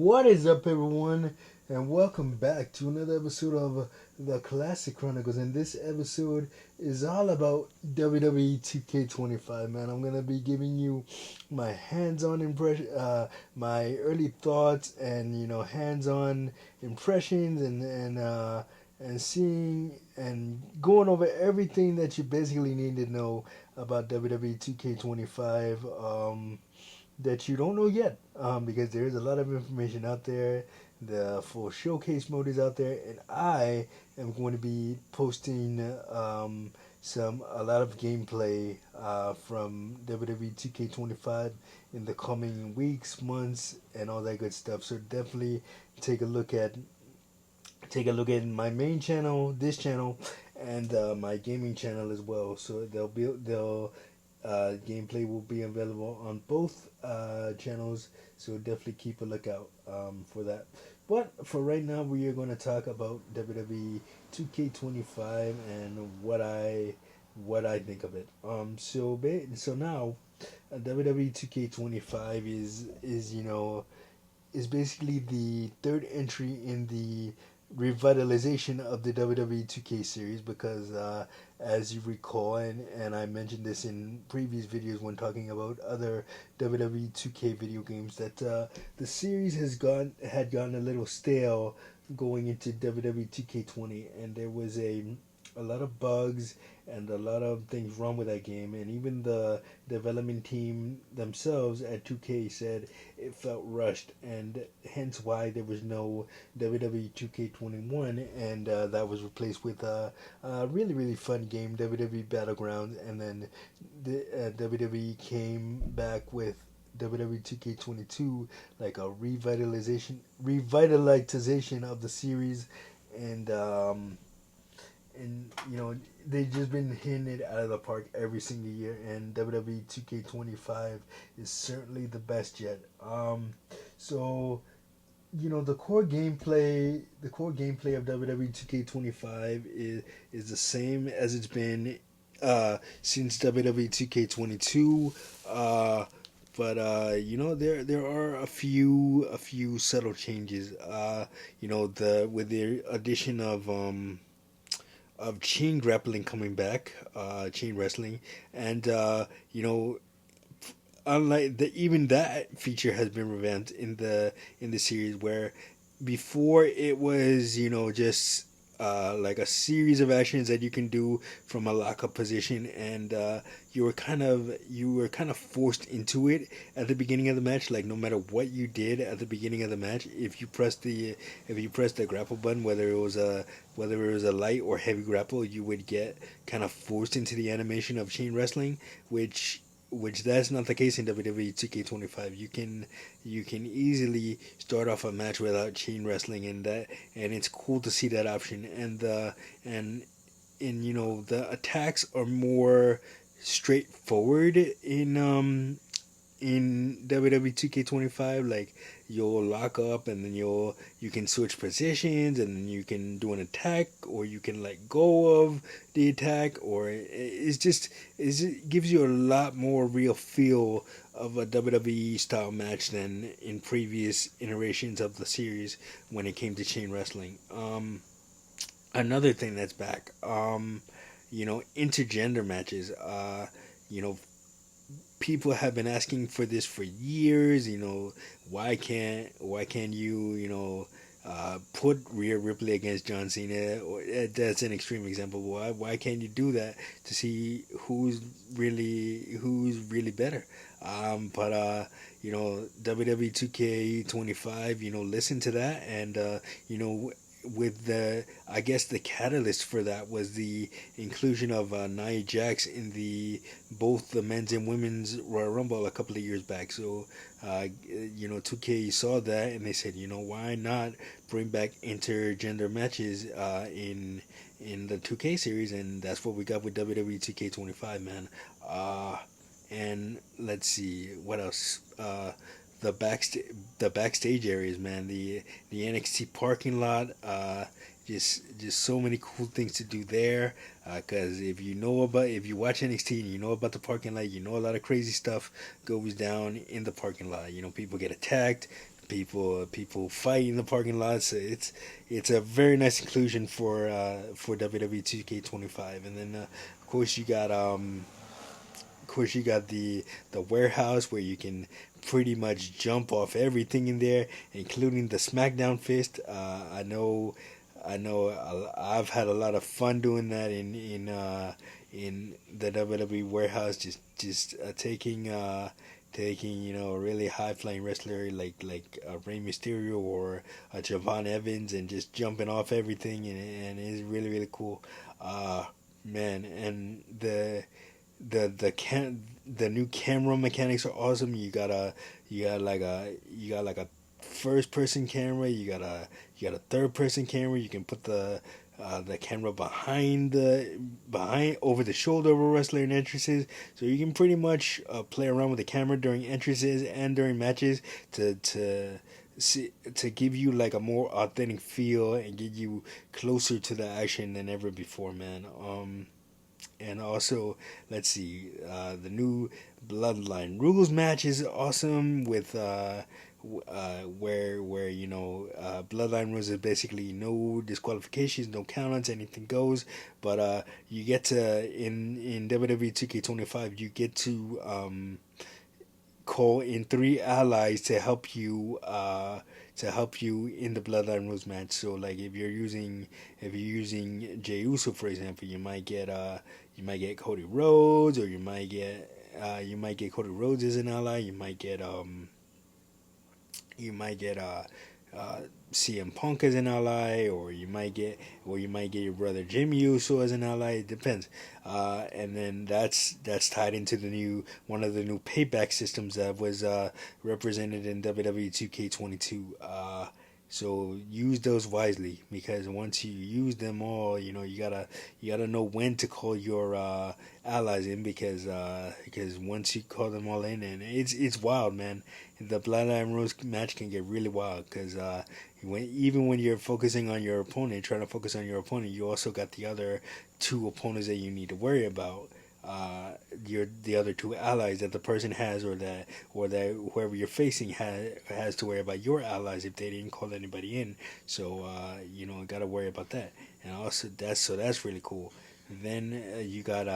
What is up, everyone, and welcome back to another episode of the Classic Chronicles. And this episode is all about WWE 2K25. Man, I'm gonna be giving you my hands-on impression, my early thoughts, and hands-on impressions, and seeing and going over everything that you basically need to know about WWE 2K25. That you don't know yet, because there's a lot of information out there. The full showcase mode is out there, and I am going to be posting a lot of gameplay from WWE 2K25 in the coming weeks, months, and all that good stuff. So definitely take a look at my main channel, this channel, and my gaming channel as well. So they'll gameplay will be available on both channels, so definitely keep a lookout for that. But for right now, we are going to talk about WWE 2K25 and what I think of it. So now WWE 2K25 is basically the third entry in the revitalization of the WWE 2K series because, as you recall, and I mentioned this in previous videos when talking about other WWE 2K video games, that the series had gotten a little stale going into WWE 2K20, and there was a lot of bugs and a lot of things wrong with that game, and even the development team themselves at 2K said it felt rushed, and hence why there was no WWE 2K21, and that was replaced with a really really fun game, WWE Battlegrounds, and then the WWE came back with WWE 2K22, like a revitalization of the series, and they've just been hitting it out of the park every single year, and WWE 2K25 is certainly the best yet. So the core gameplay of WWE 2K25 is the same as it's been since WWE 2K22. But there are a few subtle changes. The with the addition of chain grappling coming back, chain wrestling, and unlike even that feature has been revamped in the series, where before it was just like a series of actions that you can do from a lockup position, and you were kind of forced into it at the beginning of the match. Like, no matter what you did at the beginning of the match, if you pressed the grapple button, whether it was a light or heavy grapple, you would get kind of forced into the animation of chain wrestling, which that's not the case in WWE 2K25. You can easily start off a match without chain wrestling, and it's cool to see that option. And the attacks are more straightforward in WWE 2K25. Like, you'll lock up, and then you can switch positions, and then you can do an attack, or you can let go of the attack, or it gives you a lot more real feel of a WWE style match than in previous iterations of the series when it came to chain wrestling. Another thing that's back, intergender matches. You know, People have been asking for this for years. Why can't you put Rhea Ripley against John Cena? That's an extreme example. Why can't you do that to see who's really better? But WWE 2K25, listen to that, and with I guess the catalyst for that was the inclusion of Nia Jax in both the men's and women's Royal Rumble a couple of years back. So 2K saw that, and they said, why not bring back intergender matches in the 2K series, and that's what we got with WWE 2K25, man. And let's see what else. The backstage areas, man. The NXT parking lot. Just so many cool things to do there. Because if you watch NXT and you know about the parking lot, a lot of crazy stuff goes down in the parking lot. People get attacked. people fight in the parking lots. It's a very nice inclusion for WWE 2K25. And then of course you got the warehouse where you can pretty much jump off everything in there, including the SmackDown fist. I've had a lot of fun doing that in the WWE warehouse, just taking a really high flying wrestler like Rey Mysterio or Javon Evans, and just jumping off everything, and it's really really cool. Man, and the new camera mechanics are awesome. You got like a first person camera. You got a third person camera. You can put the camera behind over the shoulder of a wrestler in entrances, so you can pretty much play around with the camera during entrances and during matches to give you like a more authentic feel and get you closer to the action than ever before, man. And also, let's see, the new Bloodline Rules match is awesome with where Bloodline Rules is basically no disqualifications, no countouts, anything goes. But you get to in WWE 2K25, you get to call in 3 allies to help you in the Bloodline Rules match. So like if you're using Jey Uso, for example, you might get Cody Rhodes, or you might get Cody Rhodes as an ally. You might get CM Punk as an ally, or you might get your brother Jimmy Uso as an ally. It depends. And then that's tied into one of the new payback systems that was represented in WWE 2K22. So use those wisely, because once you use them all, you gotta know when to call your allies in, because once you call them all in, and it's wild, man. The Bloodline Rose match can get really wild, because even when you're focusing on your opponent, trying to focus on your opponent, you also got the other 2 opponents that you need to worry about. The other 2 allies that the person has, or that whoever you're facing has to worry about your allies if they didn't call anybody in. So got to worry about that. And also that's really cool. Then you got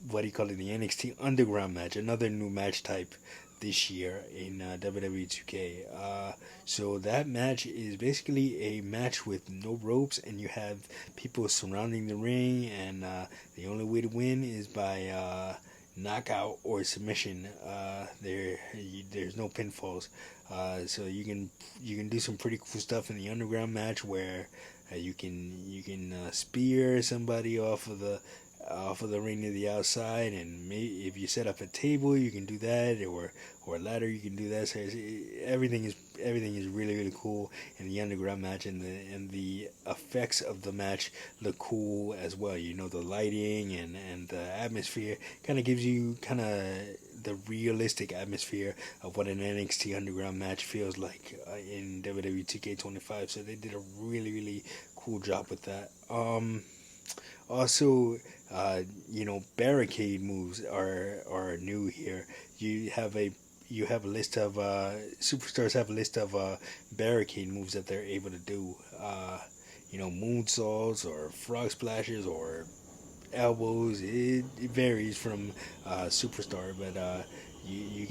what do you call it, the NXT Underground match, another new match type this year in WWE 2K. So that match is basically a match with no ropes, and you have people surrounding the ring, and the only way to win is by knockout or submission. There's no pinfalls. So you can do some pretty cool stuff in the underground match, where you can spear somebody off of the ring to the outside, and maybe if you set up a table, you can do that, or a ladder, you can do that. So everything is really really cool in the underground match, and the effects of the match look cool as well. The lighting and the atmosphere kind of gives you the realistic atmosphere of what an NXT Underground match feels like in WWE 2K25. So they did a really really cool job with that. Also, barricade moves are new here. You have a list of superstars have a list of barricade moves that they're able to do. Moonsaults or frog splashes or elbows. It varies from superstar, but you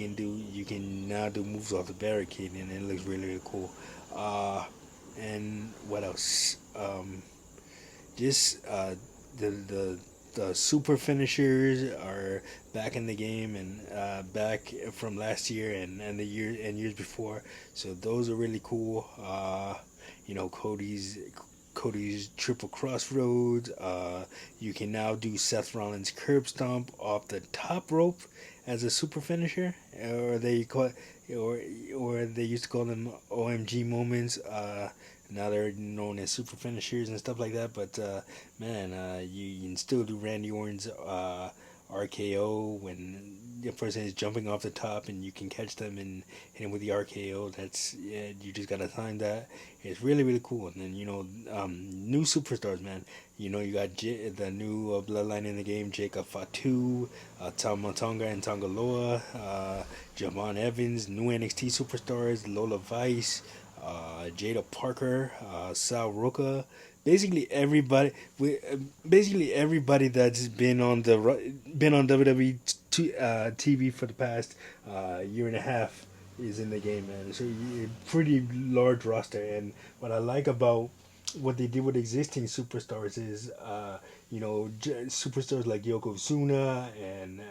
can now do moves off the barricade, and it looks really really cool. And what else? Just the super finishers are back in the game, and back from last year and the years before. So those are really cool. Cody's triple crossroads. You can now do Seth Rollins' curb stomp off the top rope as a super finisher, or they used to call them OMG moments. Now they're known as super finishers and stuff like that. But man, you can still do Randy Orton's RKO when the person is jumping off the top and you can catch them and hit them with the RKO. That's, yeah, you just gotta time that. It's really really cool. And then new superstars, man. You got the new bloodline in the game: Jacob Fatu, Tom Montonga and Tongaloa, Javon Evans, new NXT superstars: Lola Vice, Jada Parker, Sal Roca. Basically everybody, basically everybody that's been on WWE TV for the past year and a half is in the game, man. So pretty large roster, and what I like about what they did with existing superstars is, superstars like Yokozuna and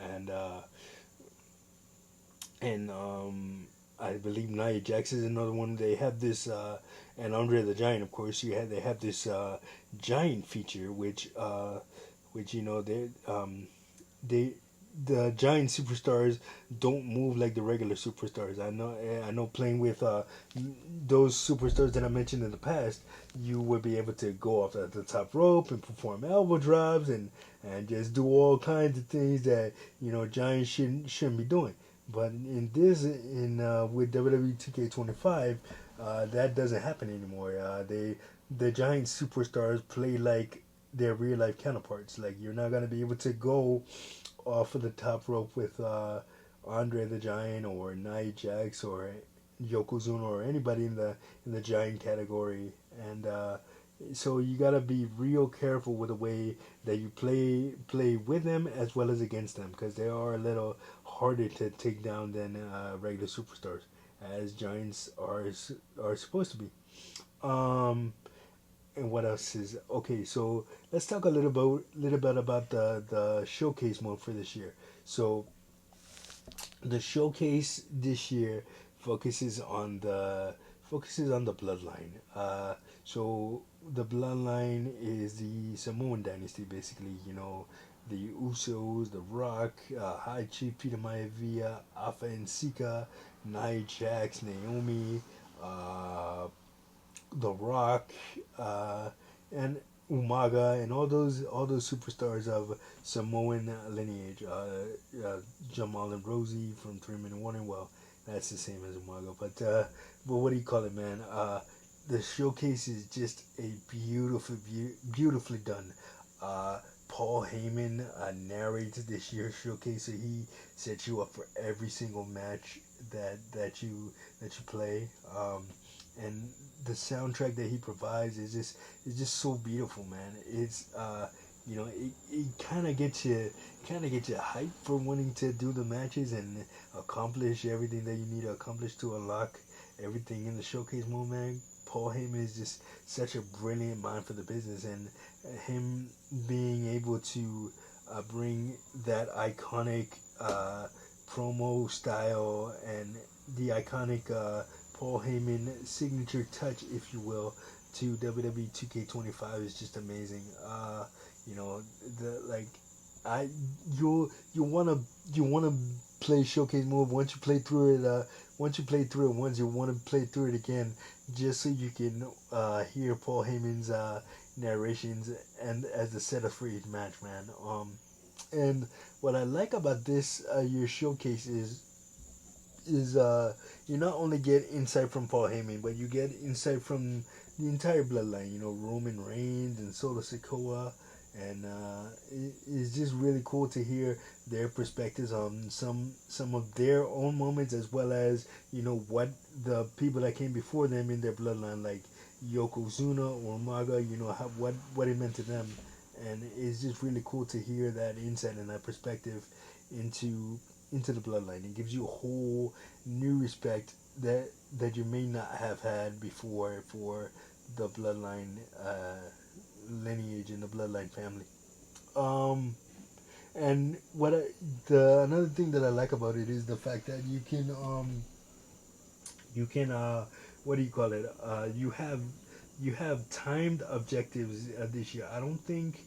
I believe Nia Jax is another one. They have this and Andre the Giant, of course. They have this giant feature, which they the giant superstars don't move like the regular superstars. I know playing with those superstars that I mentioned in the past, you would be able to go off at the top rope and perform elbow drops and just do all kinds of things that giants shouldn't be doing. But with WWE 2K25, that doesn't happen anymore. The giant superstars play like their real life counterparts. Like, you're not gonna be able to go off of the top rope with Andre the Giant or Nia Jax or Yokozuna or anybody in the giant category, and so you gotta be real careful with the way that you play with them as well as against them, because they are a little harder to take down than regular superstars, as giants are supposed to be. Um, and what else is okay? So let's talk a little bit about the showcase mode for this year. So the showcase this year focuses on the bloodline. So the bloodline is the Samoan dynasty, basically. The Usos, The Rock, High Chief Peter Maivia, Alpha and Sika, Nia Jax, Naomi, uh, The Rock, and Umaga, and all those superstars of Samoan lineage. Jamal and Rosie from 3 Minute Warning. Well, that's the same as Umaga, but what do you call it, man? The showcase is just a beautifully done. Paul Heyman narrates this year's showcase, so he sets you up for every single match that you play. And the soundtrack that he provides is just so beautiful, man. It's it kind of gets you hyped for wanting to do the matches and accomplish everything that you need to accomplish to unlock everything in the showcase mode, man. Paul Heyman is just such a brilliant mind for the business, and him being able to bring that iconic promo style and the iconic Paul Heyman signature touch, if you will, to WWE 2K25 is just amazing. You know, the like, I you wanna play showcase mode once you play through it. Once you play through it once, you want to play through it again, just so you can hear Paul Heyman's narrations and as the setup for each match, man. And what I like about this your showcase is you not only get insight from Paul Heyman, but you get insight from the entire bloodline. Roman Reigns and Solo Sikoa, and it's just really cool to hear their perspectives on some of their own moments, as well as what the people that came before them in their bloodline, like Yokozuna or Maga, how, what it meant to them. And it's just really cool to hear that insight and that perspective into the bloodline. It gives you a whole new respect that you may not have had before for the bloodline lineage and the bloodline family. Um, and the another thing that I like about it is the fact that you can what do you call it? You have timed objectives this year. I don't think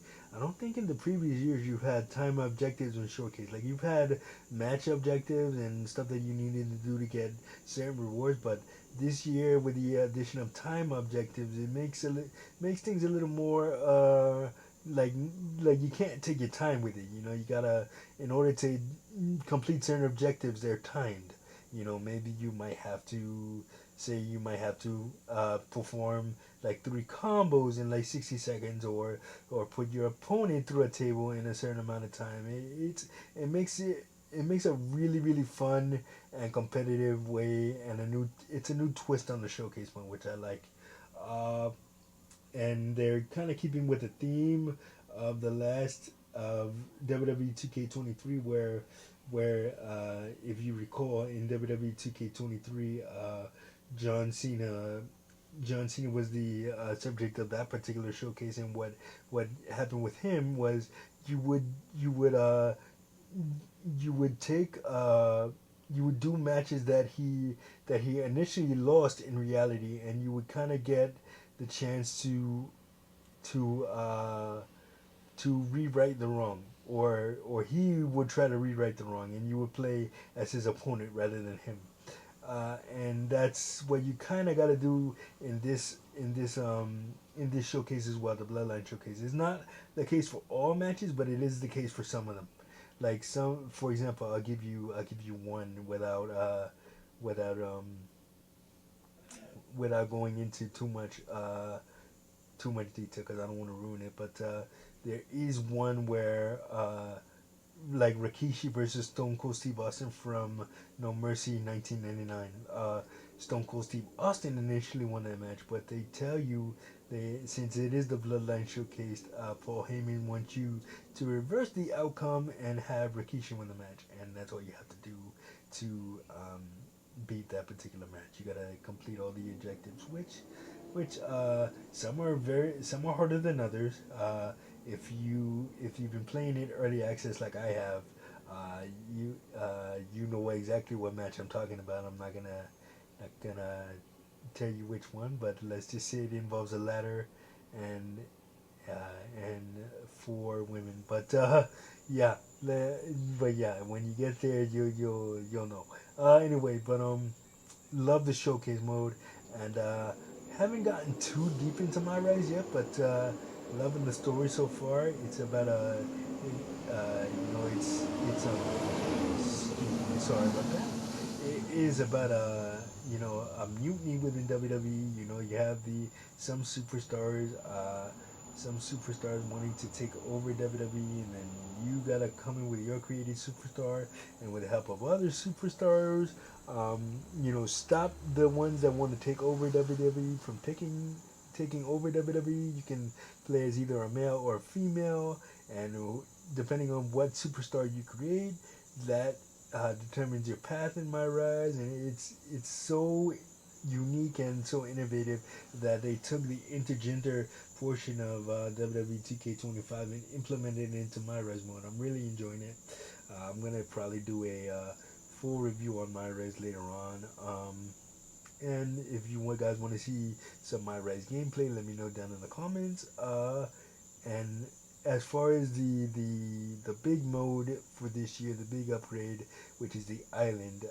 in the previous years you've had time objectives in showcase. Like, you've had match objectives and stuff that you needed to do to get certain rewards, but this year with the addition of time objectives, it makes things a little more like like you can't take your time with it. You know, you gotta, in order to complete certain objectives, they're timed. You know, maybe you might have to say you might have to perform like 3 combos in like 60 seconds, or put your opponent through a table in a certain amount of time. It makes it makes a really fun and competitive way, and it's a new twist on the showcase one, which I like. Uh, and they're kind of keeping with the theme of the last of WWE 2K23, where if you recall in WWE 2K23, John Cena John Cena was the subject of that particular showcase, and what happened with him was you would you would uh you would take you would do matches that he initially lost in reality, and you would kind of get the chance to uh, to rewrite the wrong, or he would try to rewrite the wrong, and you would play as his opponent rather than him. And that's what you kind of got to do in this showcase as well, the Bloodline showcase. It's not the case for all matches, but it is the case for some of them. Like some, for example, I'll give you one without without going into too much detail because I don't want to ruin it. But there is one where like Rikishi versus Stone Cold Steve Austin from No Mercy 1999. Stone Cold Steve Austin initially won that match, but they tell you they, since it is the Bloodline showcased, Paul Heyman wants you to reverse the outcome and have Rikishi win the match, and that's all you have to do to beat that particular match. You gotta complete all the objectives, which some are harder than others. If you've been playing it early access like I have, you know exactly what match I'm talking about. I'm not gonna tell you which one, but let's just say it involves a ladder and and 4 women. But yeah, but yeah, when you get there, you'll know. Anyway, but love the showcase mode, and haven't gotten too deep into my rise yet, but loving the story so far. It's about sorry about that. It is about a mutiny within WWE. You know, you have the some superstars some superstars wanting to take over WWE, and then you gotta come in with your created superstar, and with the help of other superstars, stop the ones that want to take over WWE from taking over WWE. You can play as either a male or a female, and depending on what superstar you create, that determines your path in my rise, and it's so unique and so innovative that they took the intergender portion of WWE 2K25 and implemented it into my res mode. I'm really enjoying it. I'm gonna probably do a full review on my res later on. And if you guys want to see some my res gameplay, let me know down in the comments. And as far as the big mode for this year, the big upgrade, which is the island,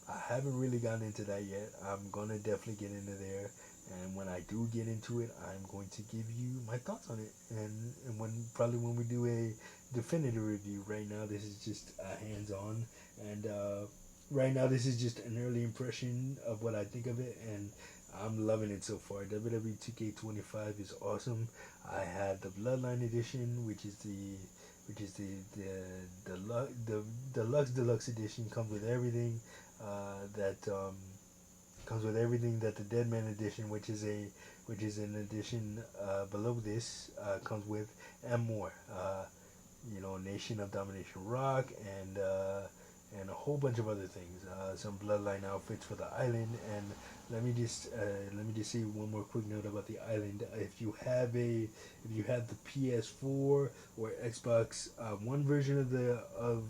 I haven't really gotten into that yet. I'm gonna definitely get into there, and when I do get into it, I'm going to give you my thoughts on it. And when we do a definitive review. Right now, this is just hands on, and right now this is just an early impression of what I think of it, and I'm loving it so far. WWE 2K25 is awesome. I had the Bloodline edition, which is the deluxe edition. Comes with everything that comes with everything that the Deadman edition, which is an edition below this, comes with, and more. Nation of Domination Rock, and a whole bunch of other things. Some Bloodline outfits for the island, and let me just say one more quick note about the island. If you have the PS4 or Xbox One version of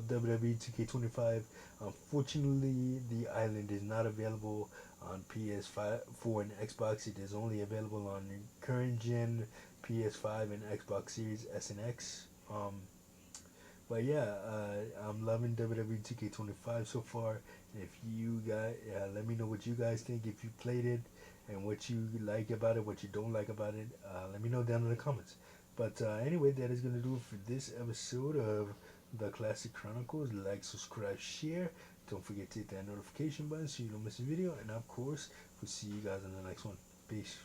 WWE 2K25, unfortunately the island is not available on PS5, 4, and Xbox. It is only available on current gen PS5 and Xbox Series S and X. But yeah, I'm loving WWE 2K25 so far. If you guys, let me know what you guys think, if you played it, and what you like about it, what you don't like about it. Let me know down in the comments. But anyway, that is going to do it for this episode of the Classic Chronicles. Like, subscribe, share. Don't forget to hit that notification button so you don't miss a video. And of course, we'll see you guys in the next one. Peace.